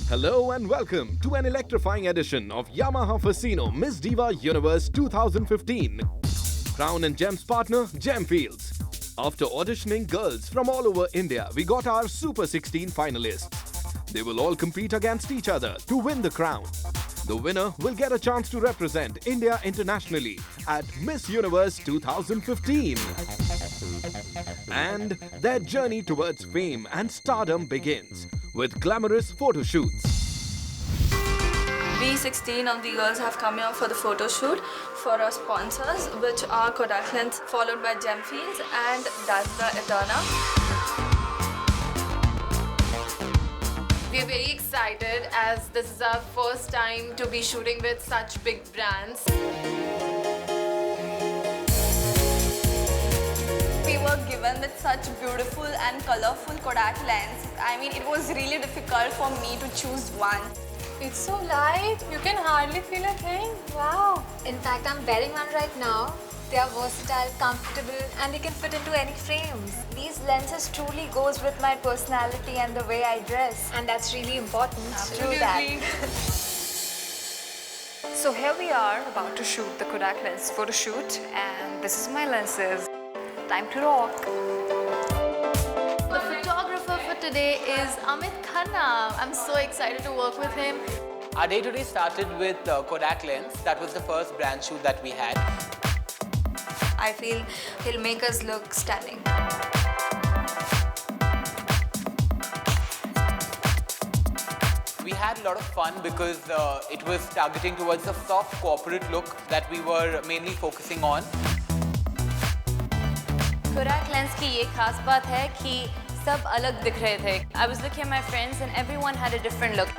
Hello and welcome to an electrifying edition of Yamaha Fasino Miss Diva Universe 2015. Crown and Gems partner Gemfields. After auditioning girls from all over India, we got our Super 16 finalists. They will all compete against each other to win the crown. The winner will get a chance to represent India internationally at Miss Universe 2015. And their journey towards fame and stardom begins with glamorous photo shoots. We 16 of the girls have come here for the photo shoot for our sponsors, which are Kodak Lens, followed by Gemfields and Dazzler Eterna. We're very excited as this is our first time to be shooting with such big brands. We were given with such beautiful and colorful Kodak lens. I mean, it was really difficult for me to choose one. It's so light, you can hardly feel a thing. Wow. In fact, I'm wearing one right now. They are versatile, comfortable, and they can fit into any frames. These lenses truly goes with my personality and the way I dress. And that's really important. Absolutely. So here we are about to shoot the Kodak Lens photo shoot, and this is my lenses. Time to rock. The photographer for today is Amit Khanna. I'm so excited to work with him. Our day today started with Kodak Lens. That was the first brand shoot that we had. I feel he'll make us look stunning. We had a lot of fun because it was targeting towards a soft corporate look that we were mainly focusing on. Kodak Lens की ये खास बात है कि सब अलग दिख रहे थे. I was looking at my friends and everyone had a different look.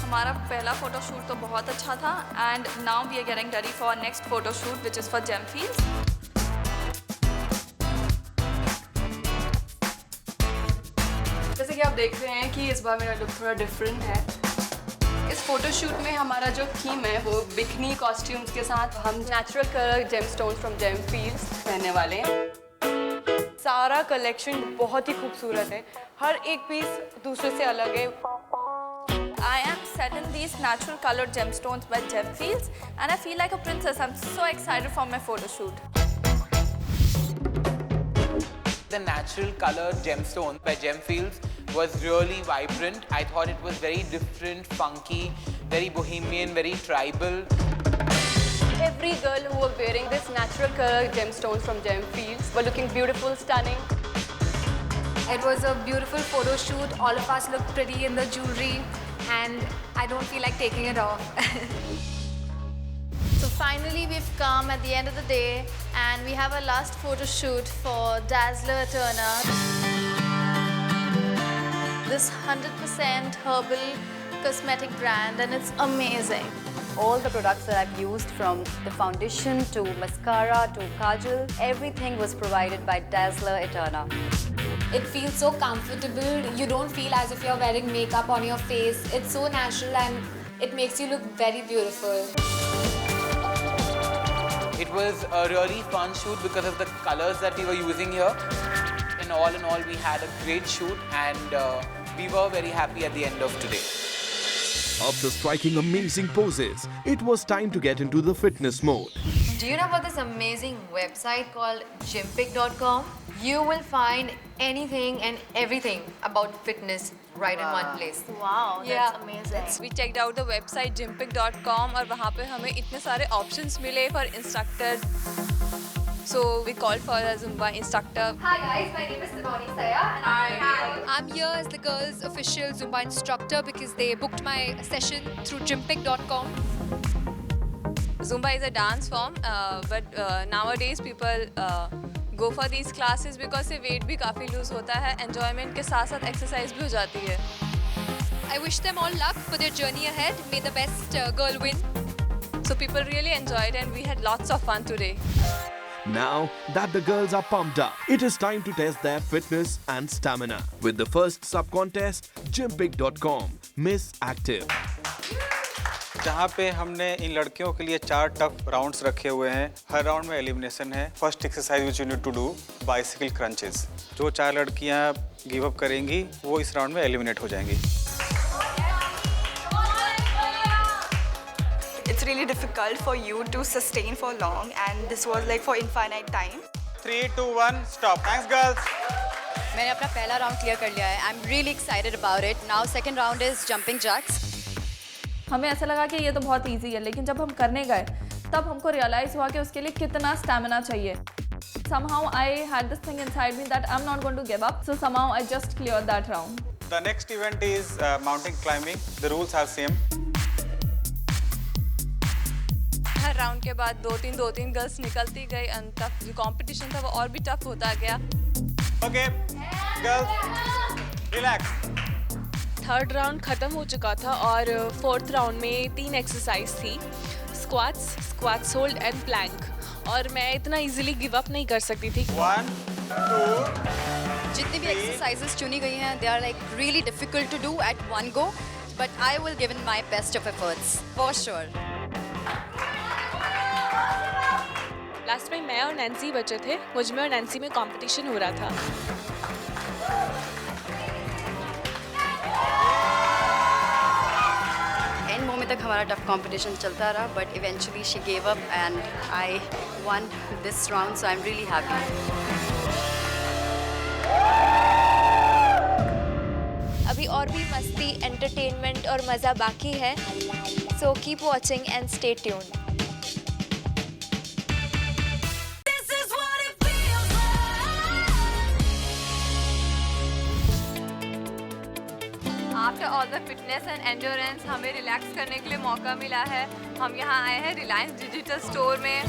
हमारा पहला फोटो शूट तो बहुत अच्छा था and now we are getting ready for our next photo shoot which is for Gemfields. जैसे कि आप देख रहे हैं कि इस बार मेरा लुक थोड़ा डिफरेंट है. इस फोटो शूट में हमारा जो थीम है वो बिकनी कॉस्ट्यूम्स के साथ हम नेचुरल कलर जेमस्टोन्स फ्रॉम जेमफील्ड्स पहनने वाले हैं. सारा कलेक्शन बहुत ही खूबसूरत है. हर एक पीस दूसरे से अलग है. I am set in these natural colored gemstones by Gemfields and I feel like a princess. I'm so excited for my photo shoot. The natural colored gemstone by Gemfields was really vibrant. I thought it was very different, funky, very bohemian, very tribal. Every girl who were wearing this natural colored gemstones from Gemfields were looking beautiful, stunning. It was a beautiful photo shoot. All of us looked pretty in the jewelry, and I don't feel like taking it off. So finally we've come at the end of the day and we have a last photo shoot for Dazzler Eterna. This 100% herbal cosmetic brand and it's amazing. All the products that I've used, from the foundation to mascara to kajal, everything was provided by Dazzler Eterna. It feels so comfortable. You don't feel as if you're wearing makeup on your face. It's so natural and it makes you look very beautiful. It was a really fun shoot because of the colors that we were using here. In all, we had a great shoot and we were very happy at the end of today. After striking amazing poses, it was time to get into the fitness mode. Do you know about this amazing website called Gympic.com? You will find anything and everything about fitness right in one place. Wow, that's amazing. We checked out the website Gympic.com और वहाँ पे हमें इतने सारे options मिले for instructor. So we called for a Zumba instructor. Hi guys, my name is Simone Saya and I'm here as the girls' official Zumba instructor because they booked my session through Gympic.com. Zumba is a dance form, but nowadays people go for these classes because से weight भी काफी lose होता है, enjoyment के साथ साथ exercise भी हो जाती है. I wish them all luck for their journey ahead. May the best girl win. So people really enjoyed and we had lots of fun today. Now that the girls are pumped up, it is time to test their fitness and stamina with the first sub-contest, Gympic.com Miss Active. जहाँ पे हमने इन लड़कियों के लिए 4 tough rounds रखे हुए हैं. हर राउंड में एलिमिनेशन है. First exercise which you need to do bicycle crunches. जो 4 लड़कियाँ गिव अप करेंगी वो इस राउंड में एलिमिनेट हो जाएंगी. it's really difficult for you to sustain for long, and this was like for infinite time. 3, 2, 1, stop. Thanks, girls. मैंने अपना पहला राउंड क्लियर कर लिया है. I'm really excited about it. Now second round is jumping jacks. हमें ऐसा लगा कि ये तो बहुत इजी है, लेकिन जब हम करने गए तब हमको रियलाइज़ हुआ कि उसके लिए कितना स्टैमिना चाहिए. Somehow I had this thing inside me that I'm not going to give up. So somehow I just cleared that round. The next event is mountain climbing. The rules are same. Her round के बाद दो तीन girls निकलती गई and तब जो competition था वो और भी टफ होता गया. Okay, girls, relax. Third round ख़त्म हो चुका था और फोर्थ राउंड में 3 एक्सरसाइज थी, स्क्वाट्स होल्ड एंड प्लैंक, और मैं इतना इजीली गिव अप नहीं कर सकती थी. 1, 2, जितनी भी एक्सरसाइजेस चुनी गई हैं, they are like really difficult to do at one go, but I will give in my best of efforts for sure. Last में मैं और नैन्सी बचे थे. मुझ में और नैन्सी में कंपटीशन हो रहा था. एंड मोमेंट तक हमारा टफ कंपटीशन चलता रहा, but eventually she gave up and I one this round, so I am really happy. अभी और भी मस्ती, एंटरटेनमेंट और मज़ा बाकी है. So keep watching and stay tuned. After all the fitness and endurance हमें रिलैक्स करने के लिए मौका मिला है. हम यहाँ आए हैं रिलायंस डिजिटल स्टोर में.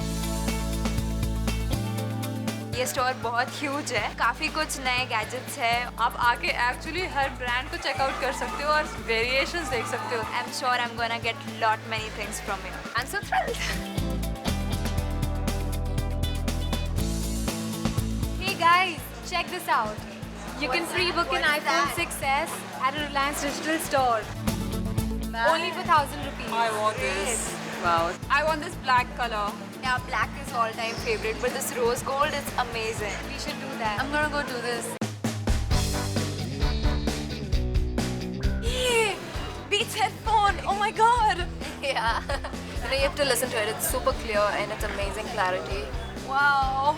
ये स्टोर बहुत ह्यूज है, काफ़ी कुछ नए गैजेट्स है. आप आके एक्चुअली हर ब्रांड को चेकआउट कर सकते हो और वेरिएशंस देख सकते हो. आई am sure I am gonna get lot many things from it. I am so thrilled. Hey guys, check this out. You can pre-book an iPhone 6s at a Reliance Digital store. Only for 1,000 rupees. I want this. Wow. I want this black color. Yeah, black is all-time favorite, but this rose gold is amazing. We should do that. I'm gonna go do this. Beats headphone. Oh my god. Yeah. You have to listen to it. It's super clear and it's amazing clarity. Wow.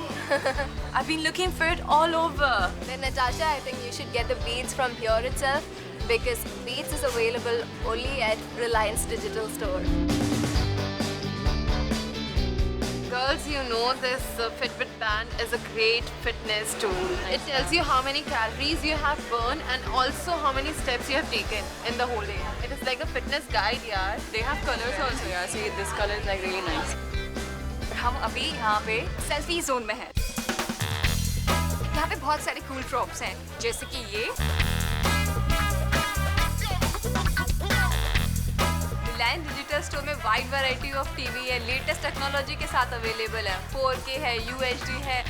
I've been looking for it all over. Then Natasha, I think you should get the Beats from here itself, because Beats is available only at Reliance Digital Store. Girls, you know this Fitbit band is a great fitness tool. It tells you how many calories you have burned and also how many steps you have taken in the whole day. It is like a fitness guide, yaar. They have colors also, yeah. See, this color is like really nice. हम अभी यहाँ पे selfie zone में हैं. यहाँ पे बहुत सारे कूल प्रॉप्स हैं, जैसे कि ये रिलायंस डिजिटल स्टोर में वाइड वैरायटी ऑफ टीवी है. लेटेस्ट टेक्नोलॉजी के साथ अवेलेबल है. 4K है, UHD है,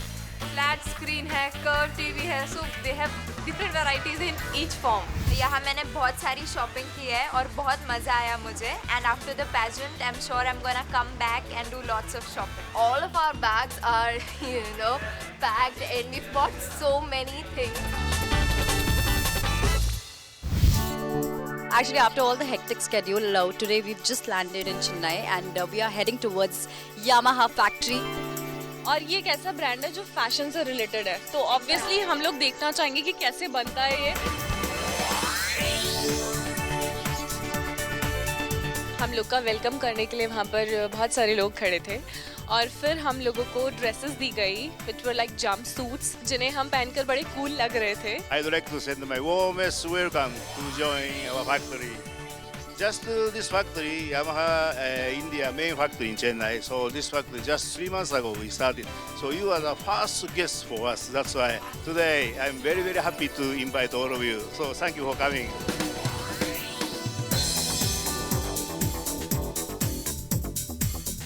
फ्लैट स्क्रीन है, कर्व टीवी है. So they have different varieties in each form. यहाँ मैंने बहुत सारी शॉपिंग की है और बहुत मज़ा आया मुझे. And after the pageant I am sure I am gonna come back and do lots of shopping. All of our bags are, you know, packed, and we've bought so many things. Actually, after all the hectic schedule, today we've just landed in Chennai and we are heading towards Yamaha factory. और ये एक ऐसा brand है जो fashion से related है, तो obviously हम लोग देखना चाहेंगे कि कैसे बनता है ये. हम लोग का वेलकम करने के लिए वहाँ पर बहुत सारे लोग खड़े थे और फिर हम लोगों को ड्रेसेस दी गई which were like jump suits जिन्हें हम पहनकर बड़े कूल लग रहे थे. I'd like to send my warmest welcome to join our factory. Just this factory, Yamaha India main factory in Chennai. So this factory just 3 months ago we started. So you are the first guest for us. That's why today I'm very, very happy to invite all of you. So thank you for coming.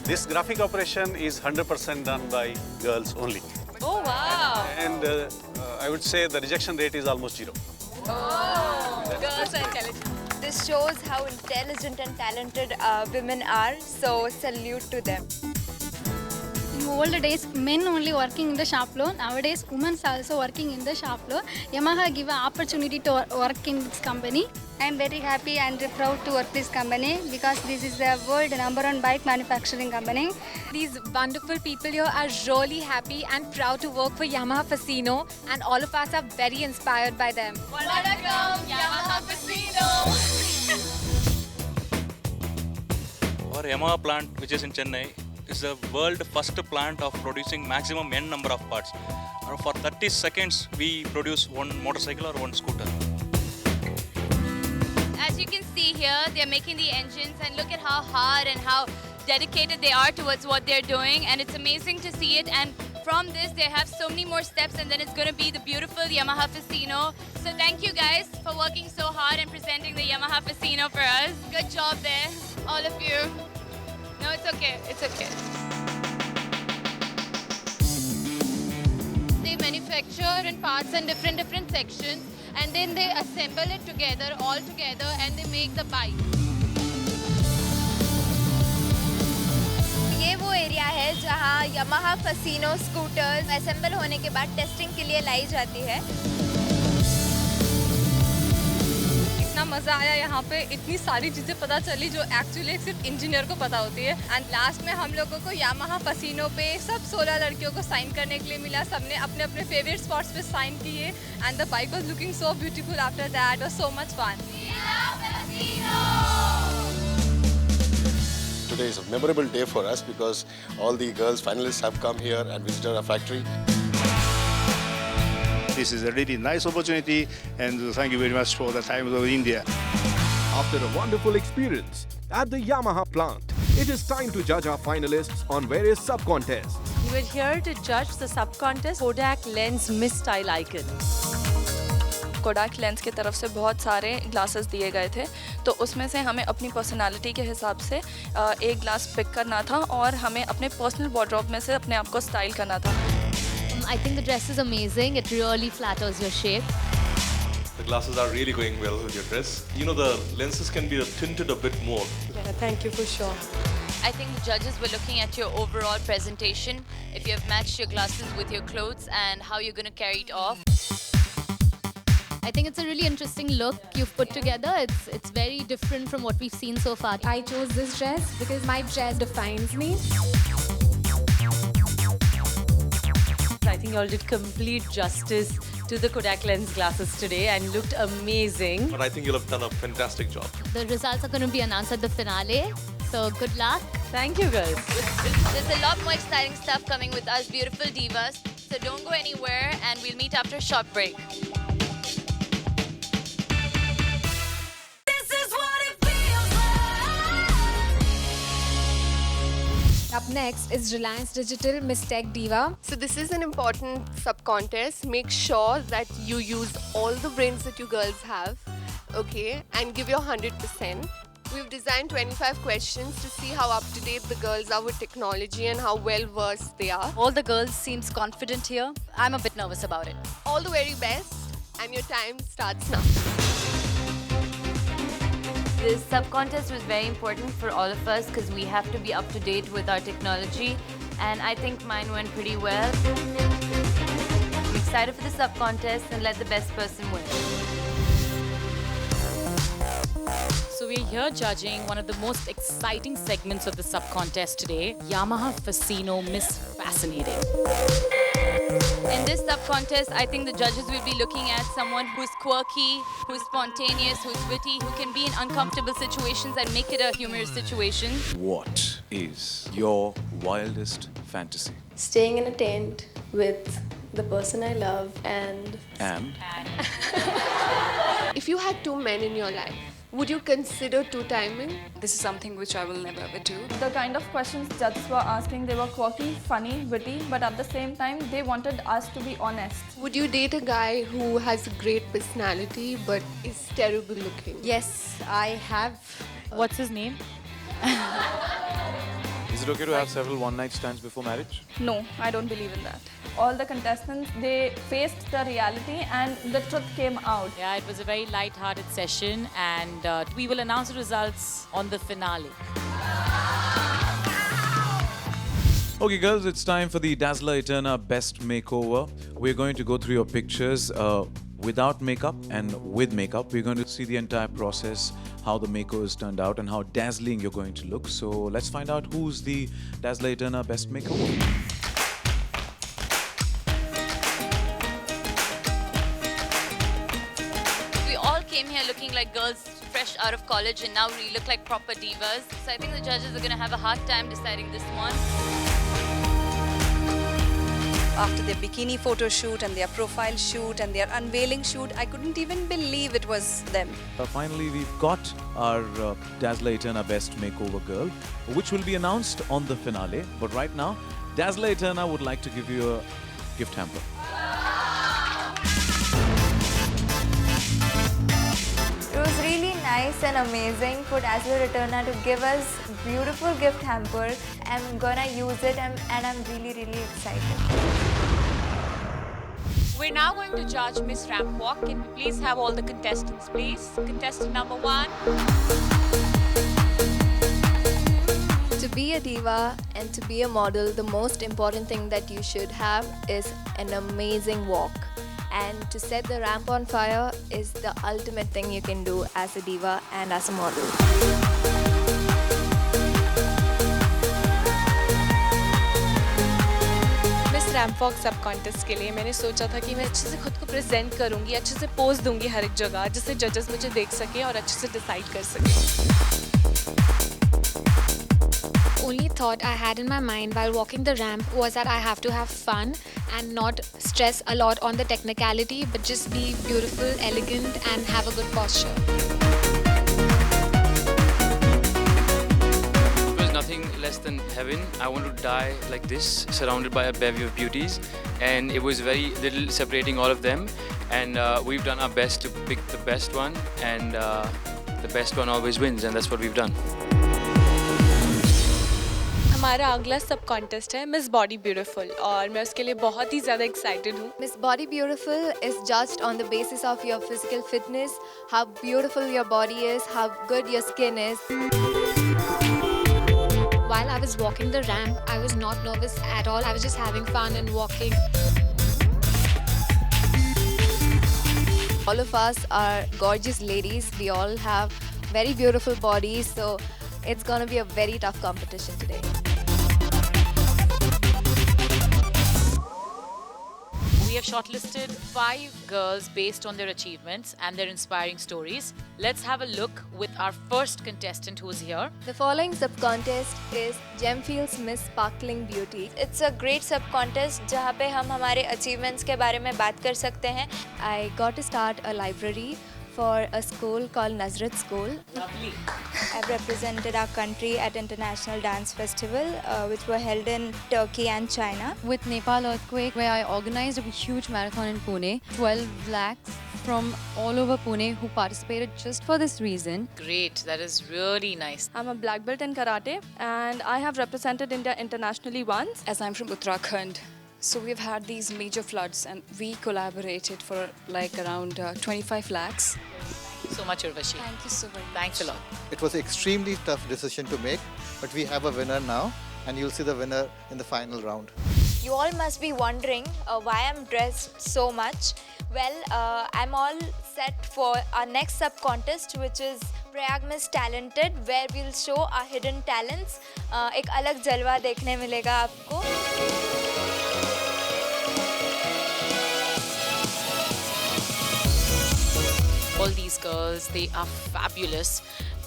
This graphic operation is 100% done by girls only. Oh wow! And I would say the rejection rate is almost 0. Oh, girls are intelligent. This shows how intelligent and talented women are, so salute to them. In old days, men only working in the shop floor. Nowadays, women are also working in the shop floor. Yamaha give an opportunity to work in this company. I'm very happy and proud to work this company because this is the world #1 bike manufacturing company. These wonderful people here are really happy and proud to work for Yamaha Fasino, and all of us are very inspired by them. Welcome, Yamaha Fasino! Our Yamaha plant, which is in Chennai, is the world first plant of producing maximum n number of parts. For 30 seconds, we produce one motorcycle or one scooter. As you can see here, they're making the engines, and look at how hard and how dedicated they are towards what they're doing, and it's amazing to see it. And from this, they have so many more steps, and then it's going to be the beautiful Yamaha Fasino. So thank you guys for working so hard and presenting the Yamaha Fasino for us. Good job there, all of you. No, it's okay. It's okay. They manufacture in parts and different sections, and then they assemble it together, all together, and they make the bike. ये वो area है जहाँ Yamaha Fasino scooters assemble होने के बाद testing के लिए लाई जाती है। इतना मज़ा आया यहाँ पे, इतनी सारी चीज़ें पता चली जो एक्चुअली सिर्फ इंजीनियर को पता होती है। एंड लास्ट में हम लोगों को Yamaha Fasino पे सब 16 लड़कियों को साइन करने के लिए मिला। सबने अपने अपने फेवरेट स्पॉट्स पे साइन किए, and the bike was looking so beautiful after that, was so much fun. Today is a memorable day for us because all the girls finalists have come here and visited our factory. This is a really nice opportunity, and thank you very much for the Times of India. After a wonderful experience at the Yamaha plant, it is time to judge our finalists on various sub-contests. We're here to judge the sub-contest Kodak Lens Miss Style Icon. कोडाक lens की तरफ से बहुत सारे glasses दिए गए थे, तो उसमें से हमें अपनी पर्सनालिटी के हिसाब से एक ग्लास पिक करना था और हमें अपने पर्सनल वार्डरोब में से अपने आप को स्टाइल करना था। I think the dress is amazing. It really flatters your shape. The glasses are really going well with your dress. You know, the lenses can be tinted a bit more. Yeah, thank you for sure. I think the judges were looking at your overall presentation, if you have matched your glasses with your clothes and how you're going to carry it off. I think it's a really interesting look you've put together. It's very different from what we've seen so far. I chose this dress because my dress defines me. I think you all did complete justice to the Kodak Lens glasses today and looked amazing. But I think you'll have done a fantastic job. The results are going to be announced at the finale. So good luck. Thank you, girls. There's a lot more exciting stuff coming with us beautiful divas. So don't go anywhere, and we'll meet after a short break. Up next is Reliance Digital Miss Tech Diva. So this is an important sub-contest. Make sure that you use all the brains that you girls have, okay, and give your 100%. We've designed 25 questions to see how up-to-date the girls are with technology and how well-versed they are. All the girls seems confident here. I'm a bit nervous about it. All the very best, and your time starts now. This sub-contest was very important for all of us because we have to be up to date with our technology, and I think mine went pretty well. I'm excited for the sub-contest, and let the best person win. So we're here judging one of the most exciting segments of the sub-contest today, Yamaha Fasino Miss Fascinating. In this sub-contest, I think the judges will be looking at someone who's quirky, who's spontaneous, who's witty, who can be in uncomfortable situations and make it a humorous situation. What is your wildest fantasy? Staying in a tent with the person I love and... If you had two men in your life, would you consider two-timing? This is something which I will never ever do. The kind of questions judges were asking, they were quirky, funny, witty, but at the same time, they wanted us to be honest. Would you date a guy who has a great personality but is terrible looking? Yes, I have. What's his name? Is it okay to have several one-night stands before marriage? No, I don't believe in that. All the contestants, they faced the reality and the truth came out. Yeah, it was a very light-hearted session, and we will announce the results on the finale. Okay, girls, it's time for the Dazzler Eterna Best Makeover. We're going to go through your pictures without makeup and with makeup. We're going to see the entire process, how the makeovers turned out and how dazzling you're going to look. So let's find out who's the Dazzler Eterna Best Makeover. We all came here looking like girls fresh out of college, and now we look like proper divas. So I think the judges are going to have a hard time deciding this one. After their bikini photo shoot and their profile shoot and their unveiling shoot, I couldn't even believe it was them. Finally, we've got our Dazzler Eterna Best Makeover girl, which will be announced on the finale. But right now, Dazzler Eterna would like to give you a gift hamper. It was really nice and amazing for Dazzler Eterna to give us beautiful gift hamper. I'm gonna use it and I'm really, really excited. We're now going to judge Miss Ramp Walk. Can we please have all the contestants, please? Contestant number 1. To be a diva and to be a model, the most important thing that you should have is an amazing walk. And to set the ramp on fire is the ultimate thing you can do as a diva and as a model. Ramp walk सब contest के लिए मैंने सोचा था कि मैं अच्छे से खुद को प्रेजेंट करूंगी, अच्छे से पोज दूंगी हर एक जगह, जिससे जजेस मुझे देख सकें और अच्छे से डिसाइड कर सकें. Only thought I had in my mind while walking the ramp was that I have to have fun and not stress a lot on the technicality, but just be beautiful, elegant, and have a good posture. Nothing less than heaven. I want to die like this, surrounded by a bevy of beauties, and it was very little separating all of them, and we've done our best to pick the best one, and the best one always wins, and that's what we've done. हमारा अगला सब contest है miss body beautiful और मैं उसके लिए बहुत ही ज़्यादा एक्साइटेड हूँ. Miss Body Beautiful is judged on the basis of your physical fitness, how beautiful your body is, how good your skin is. While I was walking the ramp, I was not nervous at all. I was just having fun and walking. All of us are gorgeous ladies. We all have very beautiful bodies, so it's going to be a very tough competition today. We have shortlisted 5 girls based on their achievements and their inspiring stories. Let's have a look with our first contestant who is here. The following sub-contest is Gemfields Miss Sparkling Beauty. It's a great sub-contest जहाँ पे हम हमारे achievements के बारे में बात कर सकते हैं. I got to start a library for a school called Nazrat School. Lovely. I've represented our country at International Dance Festival, which were held in Turkey and China. With Nepal earthquake, where I organized a huge marathon in Pune, 12 lakhs from all over Pune who participated just for this reason. Great, that is really nice. I'm a black belt in karate and I have represented India internationally once. As I'm from Uttarakhand, so we've had these major floods and we collaborated for like around 25 lakhs. Thank you so much, Urvashi. Thank you so very much. Thanks a lot. It was an extremely tough decision to make, but we have a winner now and you'll see the winner in the final round. You all must be wondering why I'm dressed so much. Well, I'm all set for our next sub-contest, which is Prayag Miss Talented, where we'll show our hidden talents. एक अलग जलवा देखने मिलेगा आपको. All these girls, they are fabulous.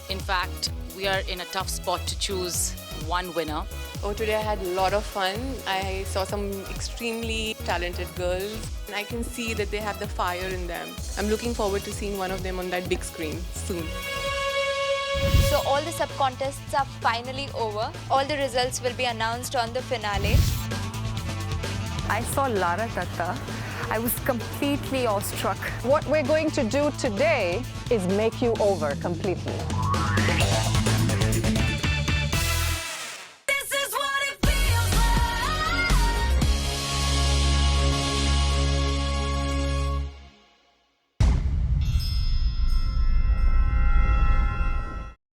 In fact, we are in a tough spot to choose one winner. Oh, today I had a lot of fun. I saw some extremely talented girls. And I can see that they have the fire in them. I'm looking forward to seeing one of them on that big screen soon. So all the sub-contests are finally over. All the results will be announced on the finale. I saw Lara Datta. I was completely awestruck. What we're going to do today is make you over completely.